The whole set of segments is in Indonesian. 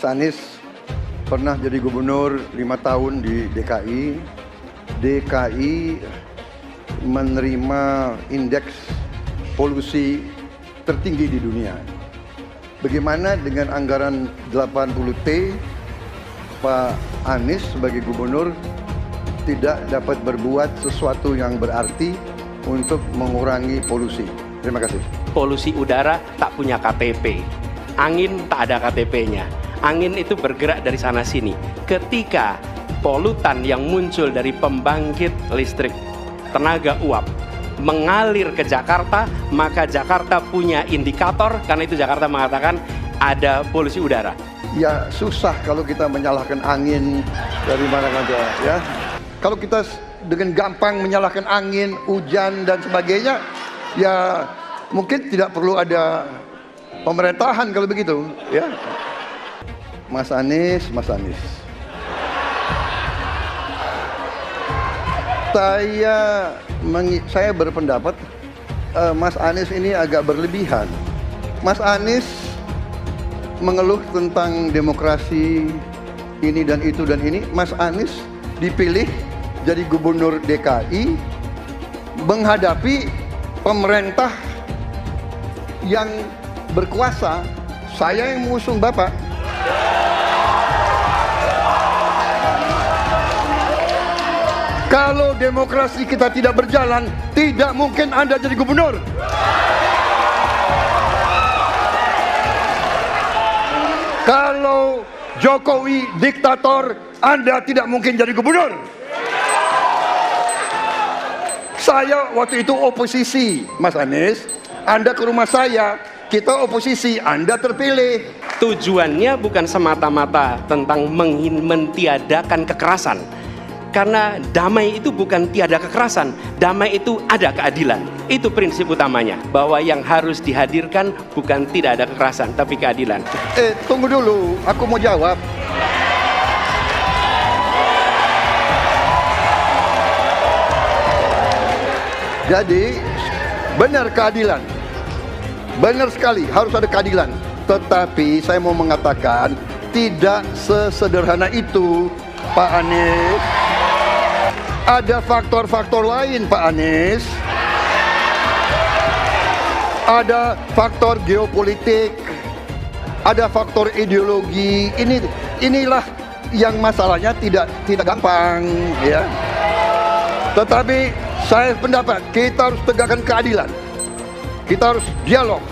Mas Anies pernah jadi gubernur 5 tahun di DKI. DKI menerima indeks polusi tertinggi di dunia. Bagaimana dengan anggaran 80T, Pak Anies sebagai gubernur tidak dapat berbuat sesuatu yang berarti untuk mengurangi polusi? Terima kasih. Polusi udara tak punya KTP, angin tak ada KTP-nya. Angin itu bergerak dari sana sini. Ketika polutan yang muncul dari pembangkit listrik tenaga uap mengalir ke Jakarta, maka Jakarta punya indikator, karena itu Jakarta mengatakan ada polusi udara. Ya susah kalau kita menyalahkan angin dari mana-mana ya. Kalau kita dengan gampang menyalahkan angin, hujan dan sebagainya, ya mungkin tidak perlu ada pemerintahan kalau begitu ya. Mas Anies. Saya berpendapat Mas Anies ini agak berlebihan. Mas Anies mengeluh tentang demokrasi ini dan itu dan ini. Mas Anies dipilih jadi gubernur DKI menghadapi pemerintah yang berkuasa. Saya yang mengusung Bapak. Kalau demokrasi kita tidak berjalan, tidak mungkin Anda jadi gubernur. Kalau Jokowi diktator, Anda tidak mungkin jadi gubernur. Saya waktu itu oposisi, Mas Anies. Anda ke rumah saya, kita oposisi, Anda terpilih. Tujuannya bukan semata-mata tentang mentiadakan kekerasan. Karena damai itu bukan tiada kekerasan, damai itu ada keadilan. Itu prinsip utamanya, bahwa yang harus dihadirkan bukan tidak ada kekerasan, tapi keadilan. Tunggu dulu, aku mau jawab. Jadi, benar keadilan. Benar sekali, harus ada keadilan. Tetapi saya mau mengatakan, tidak sesederhana itu, Pak Anies. Ada faktor-faktor lain, Pak Anies. Ada faktor geopolitik, ada faktor ideologi. Inilah yang masalahnya tidak gampang, ya. Tetapi saya pendapat kita harus tegakkan keadilan. Kita harus dialog.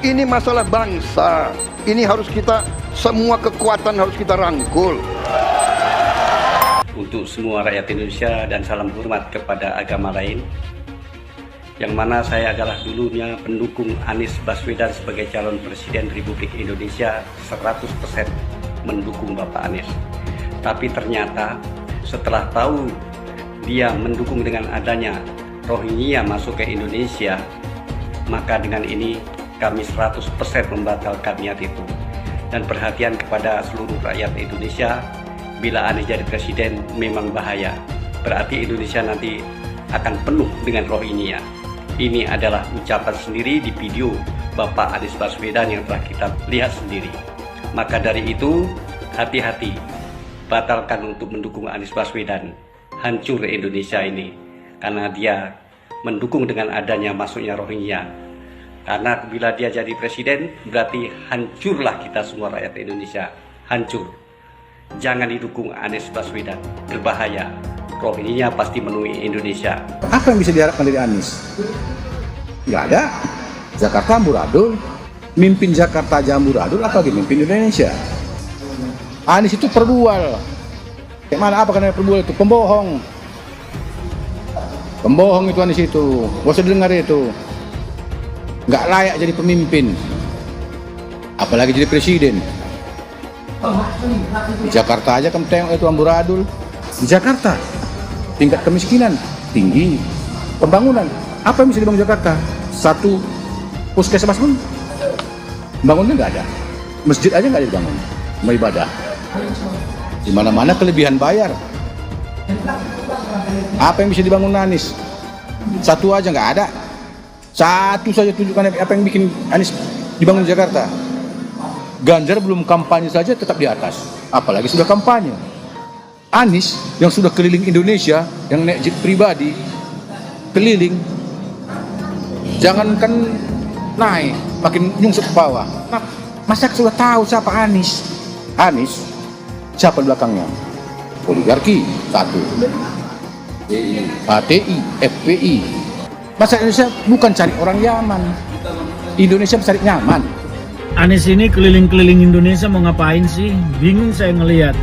Ini masalah bangsa. Ini harus kita, semua kekuatan harus kita rangkul. Untuk semua rakyat Indonesia dan salam hormat kepada agama lain, yang mana saya adalah dulunya pendukung Anies Baswedan sebagai calon presiden Republik Indonesia, 100% mendukung Bapak Anies. Tapi ternyata setelah tahu dia mendukung dengan adanya Rohingya masuk ke Indonesia, maka dengan ini kami 100% membatalkan niat itu. Dan perhatian kepada seluruh rakyat Indonesia, bila Anies jadi presiden memang bahaya. Berarti Indonesia nanti akan penuh dengan Rohingya. Ini adalah ucapan sendiri di video Bapak Anies Baswedan yang telah kita lihat sendiri. Maka dari itu, hati-hati. Batalkan untuk mendukung Anies Baswedan. Hancur Indonesia ini. Karena dia mendukung dengan adanya masuknya Rohingya. Karena bila dia jadi presiden, berarti hancurlah kita semua rakyat Indonesia. Hancur. Jangan didukung Anies Baswedan, berbahaya. Rohingya pasti menemui Indonesia. Apa yang bisa diharapkan dari Anies? Nggak ada. Jakarta amburadul, mimpin Jakarta aja amburadul, apalagi mimpin Indonesia. Anies itu perbual. Kayak mana apa karena perbual itu? Pembohong. Pembohong itu Anies itu. Gak usah dengar itu. Nggak layak jadi pemimpin. Apalagi jadi presiden. Di Jakarta aja kamu tengok itu amburadul. Di Jakarta tingkat kemiskinan tinggi. Pembangunan apa yang bisa dibangun Jakarta? Satu puskesmas pun bangunnya nggak ada. Masjid aja nggak ada dibangun. Mau ibadah. Di mana-mana kelebihan bayar. Apa yang bisa dibangun Anies? Satu aja nggak ada. Satu saja tunjukkan apa yang bikin Anies dibangun di Jakarta. Ganjar belum kampanye saja tetap di atas, apalagi sudah kampanye. Anies yang sudah keliling Indonesia, yang naik jet pribadi, keliling, jangankan naik, makin nyungsep ke bawah. Nah, masyarakat sudah tahu siapa Anies. Anies, siapa di belakangnya? Oligarki, satu. HTI, FPI. Masyarakat Indonesia bukan cari orang Yaman. Indonesia mencari nyaman. Anies ini keliling-keliling Indonesia mau ngapain sih? Bingung saya ngelihat.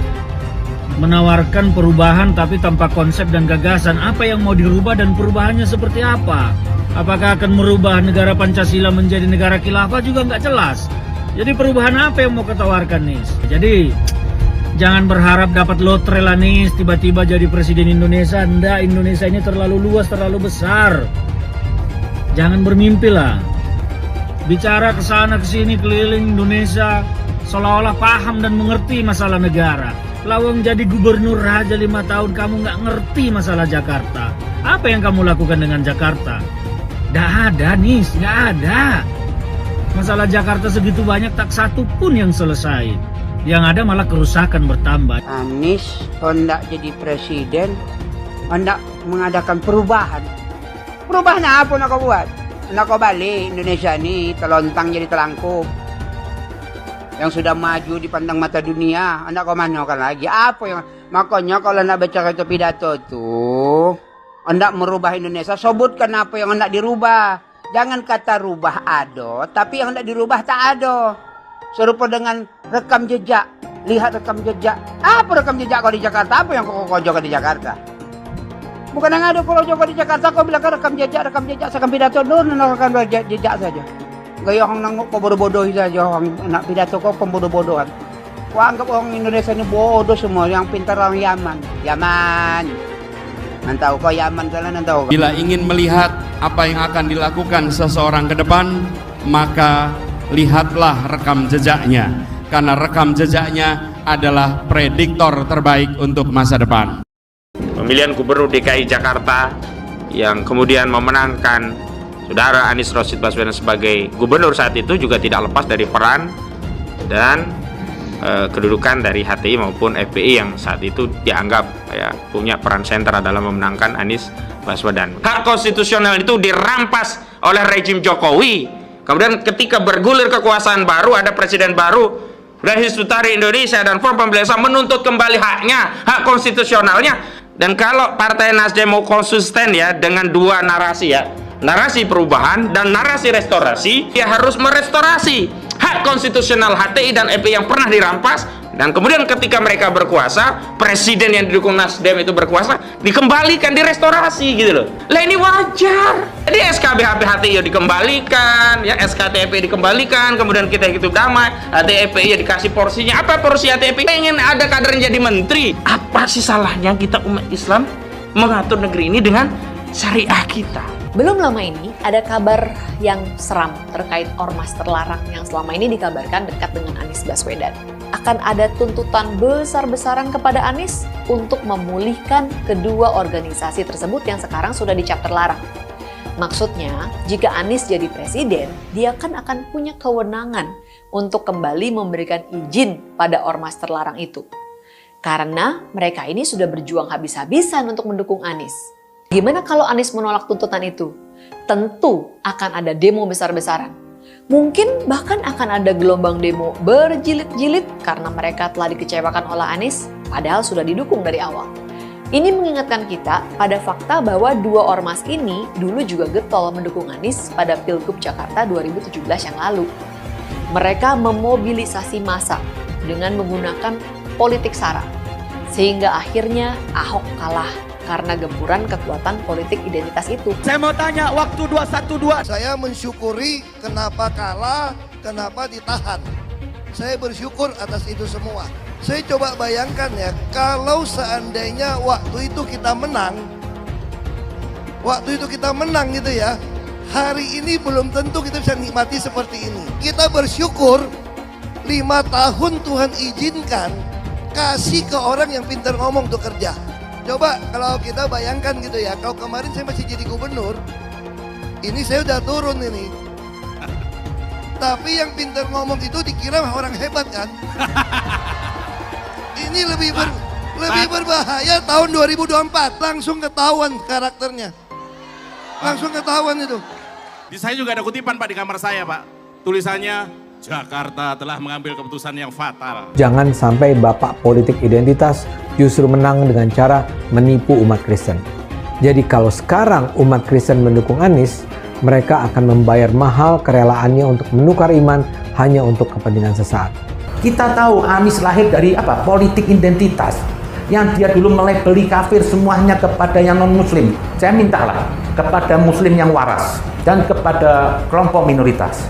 Menawarkan perubahan tapi tanpa konsep dan gagasan. Apa yang mau dirubah dan perubahannya seperti apa? Apakah akan merubah negara Pancasila menjadi negara khilafah juga nggak jelas. Jadi perubahan apa yang mau ketawarkan nih? Jadi jangan berharap dapat lotre lah nih tiba-tiba jadi presiden Indonesia. Nggak, Indonesia ini terlalu luas, terlalu besar. Jangan bermimpi lah. Bicara ke sana ke sini keliling Indonesia seolah-olah paham dan mengerti masalah negara. Lawang jadi gubernur aja 5 tahun kamu nggak ngerti masalah Jakarta. Apa yang kamu lakukan dengan Jakarta? Nggak ada nih, nggak ada. Masalah Jakarta segitu banyak tak satu pun yang selesai. Yang ada malah kerusakan bertambah. Anies hendak jadi presiden, hendak mengadakan perubahan. Perubahan apa nak kau buat? Nak kau balik Indonesia ni telontang jadi telangkup. Yang sudah maju dipandang mata dunia, hendak kau manakan lagi? Apa yang makanya kalau nak baca kata pidato tu, hendak merubah Indonesia, sebutkan apa yang hendak dirubah. Jangan kata rubah ada, tapi yang hendak dirubah tak ada. Serupa dengan rekam jejak. Lihat rekam jejak. Apa rekam jejak kau di Jakarta? Apa yang kau jaga di Jakarta? Bukan yang ada kalau jaga di Jakarta kau bilang rekam jejak, seakan pidato dulu rekam jejak saja. Gaya orang nanguk kau bodoh-bodoh saja, orang nak pidato kau pembodoh-bodohan. Kau anggap orang Indonesia ini bodoh semua, yang pintar orang Yaman. Yaman. Nantau kau Yaman sana nantau. Bila ingin melihat apa yang akan dilakukan seseorang ke depan, maka lihatlah rekam jejaknya. Karena rekam jejaknya adalah prediktor terbaik untuk masa depan. Pemilihan Gubernur DKI Jakarta yang kemudian memenangkan Saudara Anies Rashid Baswedan sebagai gubernur saat itu juga tidak lepas dari peran dan kedudukan dari HTI maupun FPI yang saat itu dianggap punya peran sentral dalam memenangkan Anies Baswedan. Hak konstitusional itu dirampas oleh rejim Jokowi. Kemudian ketika bergulir kekuasaan baru, ada presiden baru dari Hizbut Tahrir Indonesia dan Front Pembela Islam menuntut kembali haknya, hak konstitusionalnya. Dan kalau Partai Nasdem mau konsisten ya dengan dua narasi ya, narasi perubahan dan narasi restorasi, dia harus merestorasi hak konstitusional HTI dan FPI yang pernah dirampas. Dan kemudian ketika mereka berkuasa, presiden yang didukung Nasdem itu berkuasa, dikembalikan, direstorasi gitu loh. Lah ini wajar. Jadi SKB HTI ya dikembalikan, ya SKTP dikembalikan, kemudian kita hidup damai, HTI ya dikasih porsinya. Apa porsi HTI? Pengen ada kader yang jadi menteri. Apa sih salahnya kita umat Islam mengatur negeri ini dengan syariah kita? Belum lama ini ada kabar yang seram terkait ormas terlarang yang selama ini dikabarkan dekat dengan Anies Baswedan. Akan ada tuntutan besar-besaran kepada Anies untuk memulihkan kedua organisasi tersebut yang sekarang sudah dicap terlarang. Maksudnya, jika Anies jadi presiden, dia kan akan punya kewenangan untuk kembali memberikan izin pada ormas terlarang itu. Karena mereka ini sudah berjuang habis-habisan untuk mendukung Anies. Gimana kalau Anies menolak tuntutan itu? Tentu akan ada demo besar-besaran. Mungkin bahkan akan ada gelombang demo berjilid-jilid karena mereka telah dikecewakan oleh Anies, padahal sudah didukung dari awal. Ini mengingatkan kita pada fakta bahwa dua ormas ini dulu juga getol mendukung Anies pada Pilgub Jakarta 2017 yang lalu. Mereka memobilisasi massa dengan menggunakan politik sara, sehingga akhirnya Ahok kalah karena gempuran kekuatan politik identitas itu. Saya mau tanya, waktu 212. Saya mensyukuri kenapa kalah, kenapa ditahan. Saya bersyukur atas itu semua. Saya coba bayangkan ya, kalau seandainya waktu itu kita menang gitu ya, hari ini belum tentu kita bisa nikmati seperti ini. Kita bersyukur 5 tahun Tuhan izinkan kasih ke orang yang pintar ngomong untuk kerja. Coba kalau kita bayangkan gitu ya, kalau kemarin saya masih jadi gubernur, ini saya udah turun ini. Tapi yang pintar ngomong itu dikira orang hebat kan? Ini lebih berbahaya tahun 2024. Langsung ketahuan karakternya. Langsung ketahuan itu. Di saya juga ada kutipan Pak di kamar saya Pak. Tulisannya, Jakarta telah mengambil keputusan yang fatal. Jangan sampai bapak politik identitas justru menang dengan cara menipu umat Kristen. Jadi kalau sekarang umat Kristen mendukung Anies, mereka akan membayar mahal kerelaannya untuk menukar iman hanya untuk kepentingan sesaat. Kita tahu Anies lahir dari apa? Politik identitas. Yang dia dulu melabeli kafir semuanya kepada yang non-muslim. Saya mintalah kepada muslim yang waras dan kepada kelompok minoritas.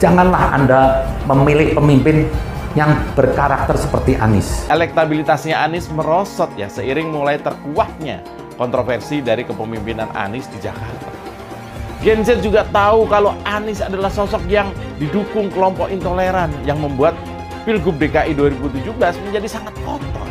Janganlah Anda memilih pemimpin yang berkarakter seperti Anies. Elektabilitasnya Anies merosot ya seiring mulai terkuaknya kontroversi dari kepemimpinan Anies di Jakarta. Gen Z juga tahu kalau Anies adalah sosok yang didukung kelompok intoleran yang membuat Pilgub DKI 2017 menjadi sangat kotor.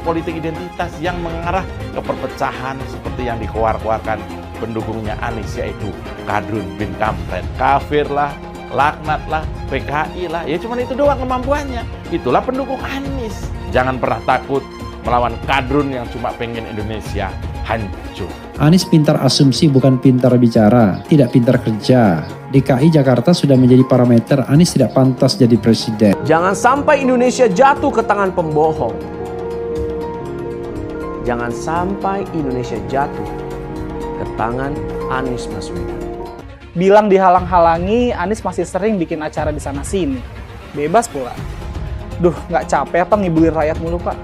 Politik identitas yang mengarah ke perpecahan seperti yang dikeluarkan pendukungnya Anies, yaitu Kadrun bin Kampret. Kafir lah, laknat lah, PKI lah, ya cuman itu doang kemampuannya. Itulah pendukung Anies. Jangan pernah takut melawan Kadrun yang cuma pengen Indonesia hancur. Anies pintar asumsi bukan pintar bicara, tidak pintar kerja. DKI Jakarta sudah menjadi parameter Anies tidak pantas jadi presiden. Jangan sampai Indonesia jatuh ke tangan pembohong. Jangan sampai Indonesia jatuh ke tangan Anies Baswedan. Bilang dihalang-halangi, Anies masih sering bikin acara di sana-sini. Bebas pula. Duh, nggak capek apa ngibulin rakyat mulu, Pak?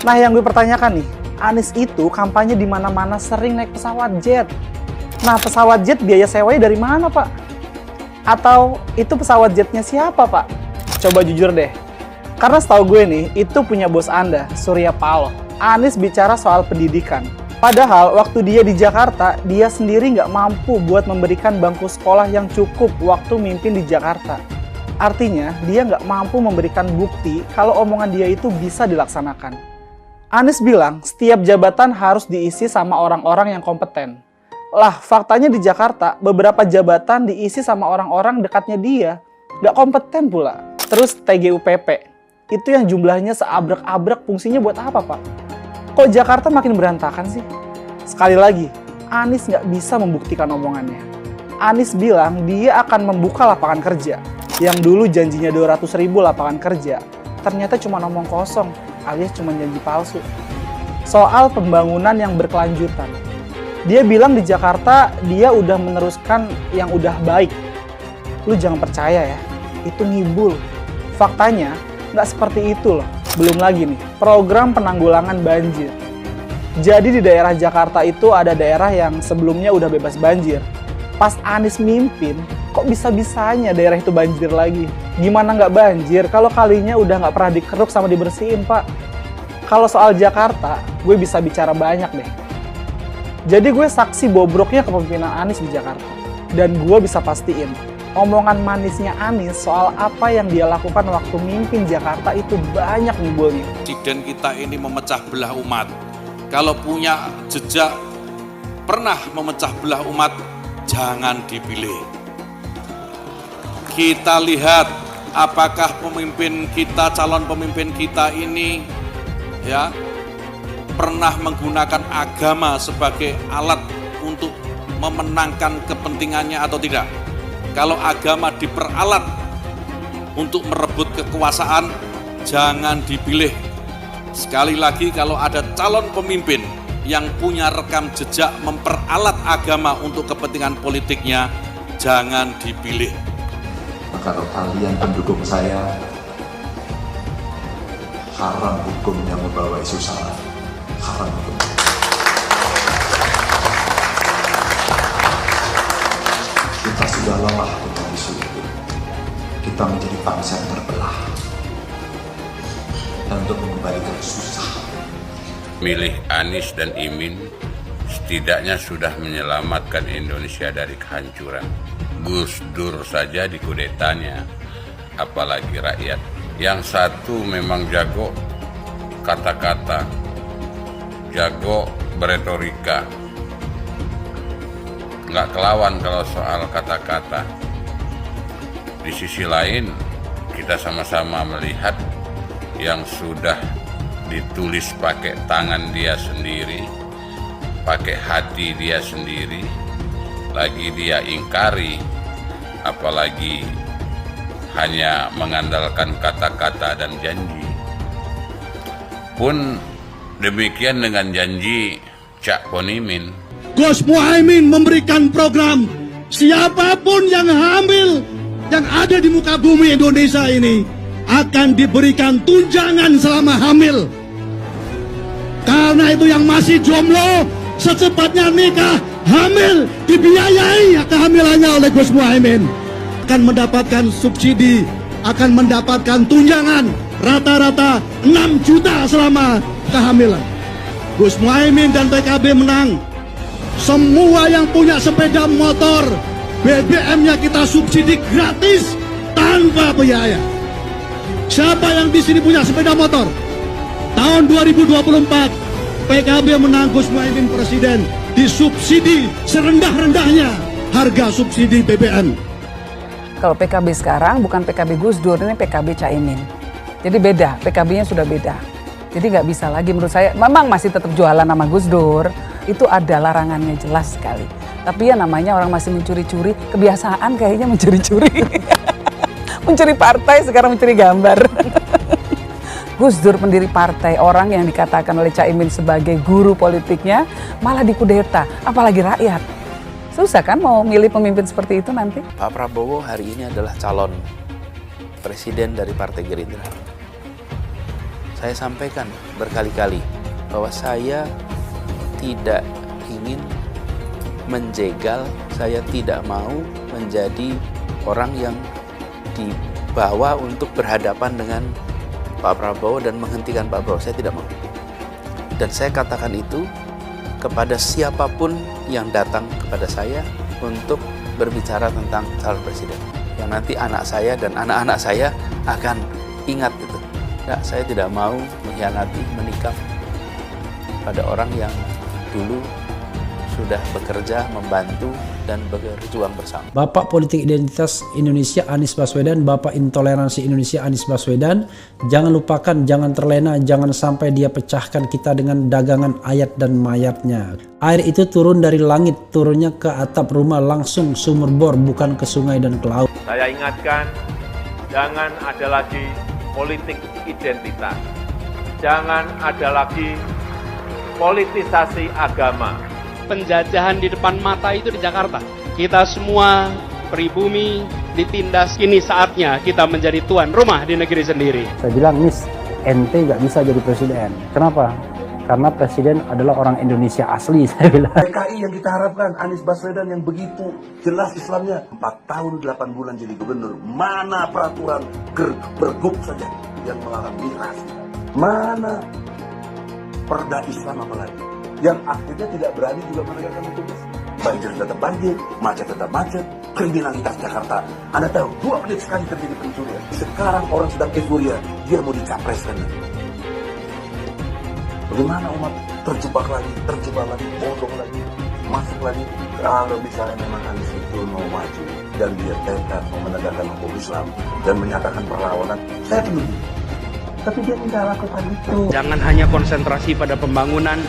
Nah, yang gue pertanyakan nih, Anies itu kampanye di mana-mana sering naik pesawat jet. Nah, pesawat jet biaya sewanya dari mana, Pak? Atau itu pesawat jetnya siapa, Pak? Coba jujur deh. Karena setahu gue nih, itu punya bos Anda, Surya Paloh. Anies bicara soal pendidikan. Padahal waktu dia di Jakarta, dia sendiri nggak mampu buat memberikan bangku sekolah yang cukup waktu mimpin di Jakarta. Artinya, dia nggak mampu memberikan bukti kalau omongan dia itu bisa dilaksanakan. Anies bilang, setiap jabatan harus diisi sama orang-orang yang kompeten. Lah, faktanya di Jakarta, beberapa jabatan diisi sama orang-orang dekatnya dia. Nggak kompeten pula. Terus TGUPP, itu yang jumlahnya seabrek-abrek, fungsinya buat apa, Pak? Kok Jakarta makin berantakan sih? Sekali lagi, Anies nggak bisa membuktikan omongannya. Anies bilang dia akan membuka lapangan kerja. Yang dulu janjinya 200.000 lapangan kerja, ternyata cuma omong kosong, alias cuma janji palsu. Soal pembangunan yang berkelanjutan. Dia bilang di Jakarta dia udah meneruskan yang udah baik. Lu jangan percaya ya, itu ngibul. Faktanya nggak seperti itu loh. Belum lagi nih, program penanggulangan banjir. Jadi di daerah Jakarta itu ada daerah yang sebelumnya udah bebas banjir. Pas Anies mimpin, kok bisa-bisanya daerah itu banjir lagi? Gimana nggak banjir kalau kalinya udah nggak pernah dikeruk sama dibersihin, Pak? Kalau soal Jakarta, gue bisa bicara banyak deh. Jadi gue saksi bobroknya kepemimpinan Anies di Jakarta. Dan gue bisa pastiin, omongan manisnya Anies soal apa yang dia lakukan waktu mimpin Jakarta itu banyak ngibulnya. Presiden kita ini memecah belah umat. Kalau punya jejak pernah memecah belah umat, jangan dipilih. Kita lihat apakah pemimpin kita, calon pemimpin kita ini ya pernah menggunakan agama sebagai alat untuk memenangkan kepentingannya atau tidak. Kalau agama diperalat untuk merebut kekuasaan, jangan dipilih. Sekali lagi, kalau ada calon pemimpin yang punya rekam jejak memperalat agama untuk kepentingan politiknya, jangan dipilih. Kalau kalian pendukung saya, haram hukum yang membawa isu sara. Haram hukum. Kita sudah lelah dengan isu itu. Kita menjadi bangsa yang terbelah. Dan untuk mengembalikan susah. Milih Anies dan Imin setidaknya sudah menyelamatkan Indonesia dari kehancuran. Gus Dur saja dikudetanya, apalagi rakyat. Yang satu memang jago kata-kata, jago beretorika, nggak kelawan kalau soal kata-kata. Di sisi lain, kita sama-sama melihat yang sudah ditulis pakai tangan dia sendiri, pakai hati dia sendiri, lagi dia ingkari, apalagi hanya mengandalkan kata-kata dan janji. Pun demikian dengan janji Cak Ponimin. Gus Muhaimin memberikan program siapapun yang hamil yang ada di muka bumi Indonesia ini akan diberikan tunjangan selama hamil. Karena itu yang masih jomblo secepatnya nikah, hamil, dibiayai kehamilannya oleh Gus Muhaimin. Akan mendapatkan subsidi, akan mendapatkan tunjangan rata-rata 6 juta selama kehamilan. Gus Muhaimin dan PKB menang. Semua yang punya sepeda motor, BBM-nya kita subsidi gratis tanpa biaya. Siapa yang di sini punya sepeda motor? Tahun 2024 PKB menang, Gus Muhaimin presiden, disubsidi serendah-rendahnya harga subsidi BBM. Kalau PKB sekarang bukan PKB Gus Dur, ini PKB Caimin. Jadi beda, PKB-nya sudah beda. Jadi nggak bisa lagi menurut saya, memang masih tetap jualan nama Gus Dur, itu ada larangannya jelas sekali. Tapi ya namanya orang masih mencuri-curi, kebiasaan kayaknya mencuri-curi. Mencuri partai, sekarang mencuri gambar. Gus Dur pendiri partai, orang yang dikatakan oleh Caimin sebagai guru politiknya, malah dikudeta, apalagi rakyat. Susah kan mau milih pemimpin seperti itu nanti? Pak Prabowo hari ini adalah calon presiden dari Partai Gerindra. Saya sampaikan berkali-kali bahwa saya tidak ingin menjegal, saya tidak mau menjadi orang yang dibawa untuk berhadapan dengan Pak Prabowo dan menghentikan Pak Prabowo. Saya tidak mau. Dan saya katakan itu kepada siapapun yang datang kepada saya untuk berbicara tentang calon presiden. Yang nanti anak saya dan anak-anak saya akan ingat itu. Nah, saya tidak mau mengkhianati, menikam pada orang yang dulu sudah bekerja, membantu, dan berjuang bersama. Bapak Politik Identitas Indonesia Anies Baswedan, Bapak Intoleransi Indonesia Anies Baswedan, jangan lupakan, jangan terlena, jangan sampai dia pecahkan kita dengan dagangan ayat dan mayatnya. Air itu turun dari langit, turunnya ke atap rumah langsung sumur bor, bukan ke sungai dan ke laut. Saya ingatkan, jangan ada lagi politik identitas. Jangan ada lagi politisasi agama. Penjajahan di depan mata itu di Jakarta. Kita semua pribumi ditindas. Kini saatnya kita menjadi tuan rumah di negeri sendiri. Saya bilang, Nis, ente nggak bisa jadi presiden. Kenapa? Karena presiden adalah orang Indonesia asli, saya bilang. PKI yang kita harapkan, Anies Baswedan yang begitu jelas Islamnya. 4 tahun 8 bulan jadi gubernur. Mana peraturan pergub saja yang melarang migrasi? Mana perda Islam apalagi? Yang akhirnya tidak berani juga menegakkan hukum. Banjir tetap banjir, macet tetap macet, kriminalitas Jakarta. Anda tahu, 2 menit sekali terjadi pencurian. Sekarang orang sedang euforia, dia mau dicapreskan. Bagaimana umat terjebak lagi, bodoh lagi, masuk lagi. Kalau misalnya memang Anies itu mau maju dan dia tekad mau menegakkan hukum Islam dan menyatakan perlawanan, saya peduli. Tapi dia tidak lakukan itu. Jangan hanya konsentrasi pada pembangunan,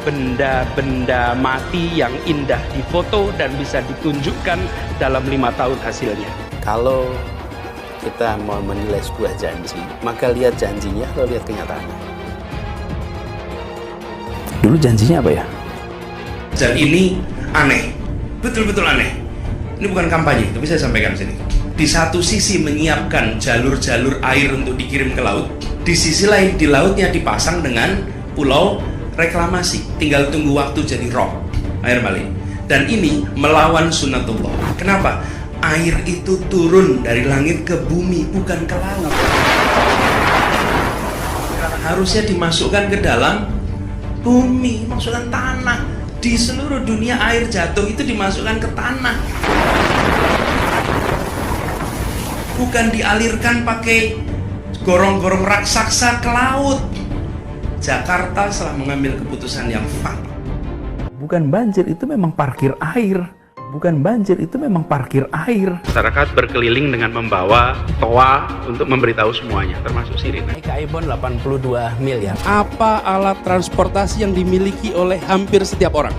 benda-benda mati yang indah difoto dan bisa ditunjukkan dalam 5 tahun hasilnya. Kalau kita mau menilai sebuah janji, maka lihat janjinya, lalu lihat kenyataannya. Dulu janjinya apa ya? Dan ini aneh, betul-betul aneh. Ini bukan kampanye, tapi saya sampaikan sini. Di satu sisi menyiapkan jalur-jalur air untuk dikirim ke laut, di sisi lain di lautnya dipasang dengan pulau reklamasi, tinggal tunggu waktu jadi rob, air balik. Dan ini melawan sunnatullah. Kenapa? Air itu turun dari langit ke bumi, bukan ke laut. Harusnya dimasukkan ke dalam bumi, masukkan tanah. Di seluruh dunia air jatuh itu dimasukkan ke tanah. Bukan dialirkan pakai gorong-gorong raksasa ke laut. Jakarta setelah mengambil keputusan yang fatal. Bukan banjir, itu memang parkir air. bukan banjir, itu memang parkir air. Masyarakat berkeliling dengan membawa toa untuk memberitahu semuanya, termasuk sirine. Ibon 82 miliar. Apa alat transportasi yang dimiliki oleh hampir setiap orang?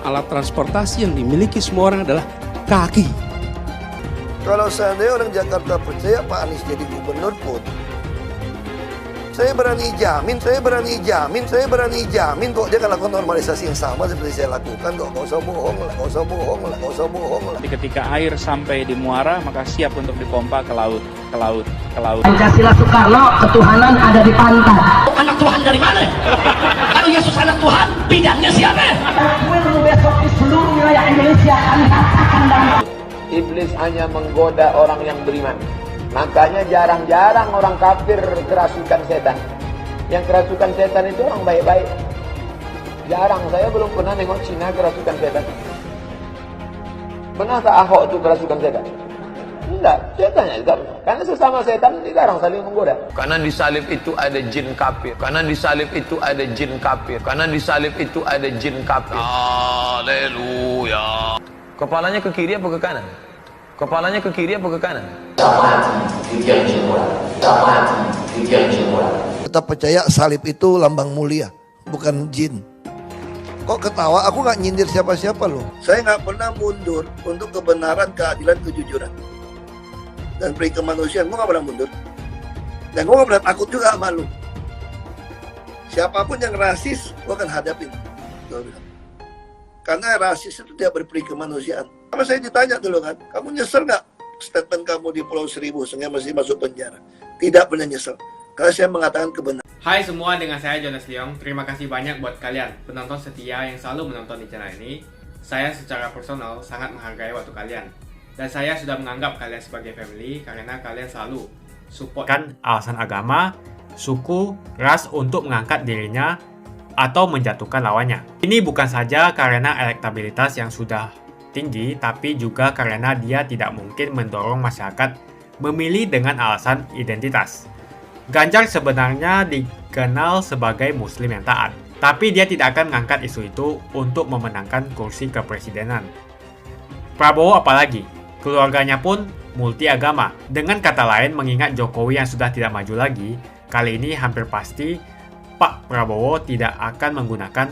Alat transportasi yang dimiliki semua orang adalah kaki. Kalau seandainya orang Jakarta percaya Pak Anies jadi gubernur pun, saya berani jamin kok dia akan lakukan normalisasi yang sama seperti saya lakukan kok. Gak usah bohong lah. Ketika air sampai di muara, maka siap untuk dipompa ke laut. Pancasila Soekarno, ketuhanan ada di pantai. Anak Tuhan dari mana? Kalau Yesus anak Tuhan, bidangnya siapa? Besok di seluruh wilayah Indonesia kami katakan damai. Iblis hanya menggoda orang yang beriman. Makanya jarang-jarang orang kafir kerasukan setan. Yang kerasukan setan itu orang baik-baik. Jarang, saya belum pernah nengok Cina kerasukan setan. Pernah tak Ahok itu kerasukan setan? Enggak, setannya juga. Karena sesama setan dilarang saling menggoda. Karena di salib itu ada jin kafir. Haleluya. Kepalanya ke kiri apa ke kanan? Tetap percaya salib itu lambang mulia, bukan jin. Kok ketawa? Aku nggak nyindir siapa-siapa loh. Saya nggak pernah mundur untuk kebenaran, keadilan, kejujuran, dan peri kemanusiaan. Gue nggak pernah mundur. Dan gue nggak pernah takut juga sama lu. Siapapun yang rasis, gue akan hadapin. Karena rasis itu tidak berperi kemanusiaan. Sama saya ditanya dulu kan, kamu nyesel nggak statement kamu di Pulau Seribu sehingga masih masuk penjara? Tidak pernah nyesel. Karena saya mengatakan kebenaran. Hai semua, dengan saya Jonas Leong. Terima kasih banyak buat kalian, penonton setia yang selalu menonton di channel ini. Saya secara personal sangat menghargai waktu kalian. Dan saya sudah menganggap kalian sebagai family karena kalian selalu support kan alasan agama, suku, ras untuk mengangkat dirinya atau menjatuhkan lawannya. Ini bukan saja karena elektabilitas yang sudah tinggi, tapi juga karena dia tidak mungkin mendorong masyarakat memilih dengan alasan identitas. Ganjar sebenarnya dikenal sebagai muslim yang taat, tapi dia tidak akan mengangkat isu itu untuk memenangkan kursi kepresidenan. Prabowo apalagi, keluarganya pun multi agama. Dengan kata lain, mengingat Jokowi yang sudah tidak maju lagi, kali ini hampir pasti Pak Prabowo tidak akan menggunakan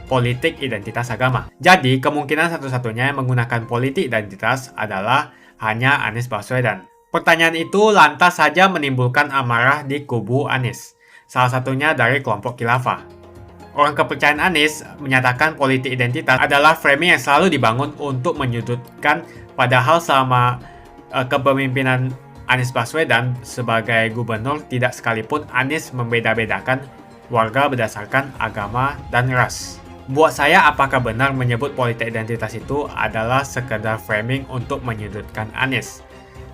politik identitas agama. Jadi, kemungkinan satu-satunya yang menggunakan politik identitas adalah hanya Anies Baswedan. Pertanyaan itu lantas saja menimbulkan amarah di kubu Anies, salah satunya dari kelompok khilafah. Orang kepercayaan Anies menyatakan politik identitas adalah framing yang selalu dibangun untuk menyudutkan, padahal selama kepemimpinan Anies Baswedan sebagai gubernur tidak sekalipun Anies membeda-bedakan warga berdasarkan agama dan ras. Buat saya, apakah benar menyebut politik identitas itu adalah sekedar framing untuk menyudutkan Anies?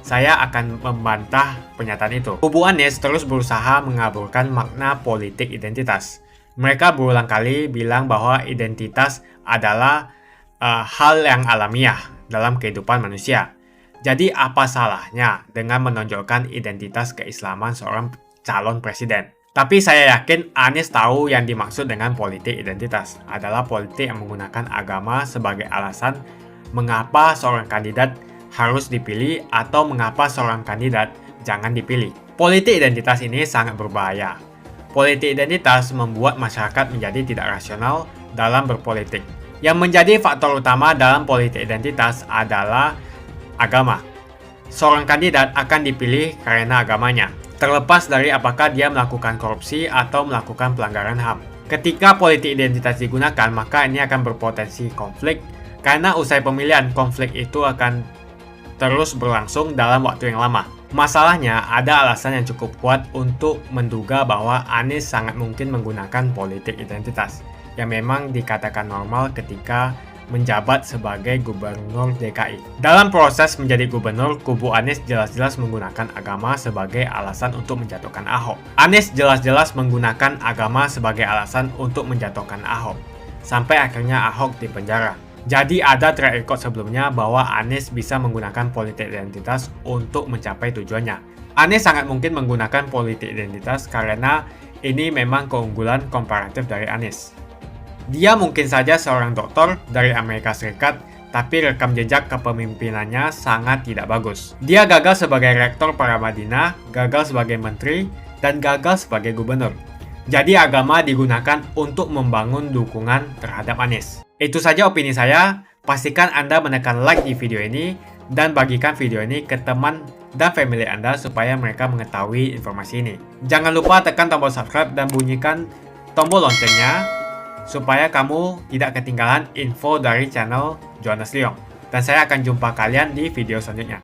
Saya akan membantah pernyataan itu. Kubu Anies terus berusaha mengaburkan makna politik identitas. Mereka berulang kali bilang bahwa identitas adalah hal yang alamiah dalam kehidupan manusia. Jadi apa salahnya dengan menonjolkan identitas keislaman seorang calon presiden? Tapi saya yakin Anies tahu yang dimaksud dengan politik identitas adalah politik yang menggunakan agama sebagai alasan mengapa seorang kandidat harus dipilih atau mengapa seorang kandidat jangan dipilih. Politik identitas ini sangat berbahaya. Politik identitas membuat masyarakat menjadi tidak rasional dalam berpolitik. Yang menjadi faktor utama dalam politik identitas adalah agama. Seorang kandidat akan dipilih karena agamanya, terlepas dari apakah dia melakukan korupsi atau melakukan pelanggaran HAM. Ketika politik identitas digunakan, maka ini akan berpotensi konflik, karena usai pemilihan, konflik itu akan terus berlangsung dalam waktu yang lama. Masalahnya, ada alasan yang cukup kuat untuk menduga bahwa Anies sangat mungkin menggunakan politik identitas, yang memang dikatakan normal ketika menjabat sebagai gubernur DKI. Dalam proses menjadi gubernur, kubu Anies jelas-jelas menggunakan agama sebagai alasan untuk menjatuhkan Ahok. Anies jelas-jelas menggunakan agama sebagai alasan untuk menjatuhkan Ahok, sampai akhirnya Ahok dipenjara. Jadi ada track record sebelumnya bahwa Anies bisa menggunakan politik identitas untuk mencapai tujuannya. Anies sangat mungkin menggunakan politik identitas karena ini memang keunggulan komparatif dari Anies. Dia mungkin saja seorang dokter dari Amerika Serikat, tapi rekam jejak kepemimpinannya sangat tidak bagus. Dia gagal sebagai rektor para Madinah, gagal sebagai menteri, dan gagal sebagai gubernur. Jadi agama digunakan untuk membangun dukungan terhadap Anies. Itu saja opini saya. Pastikan Anda menekan like di video ini dan bagikan video ini ke teman dan family Anda supaya mereka mengetahui informasi ini. Jangan lupa tekan tombol subscribe dan bunyikan tombol loncengnya supaya kamu tidak ketinggalan info dari channel Jonas Leong. Dan saya akan jumpa kalian di video selanjutnya.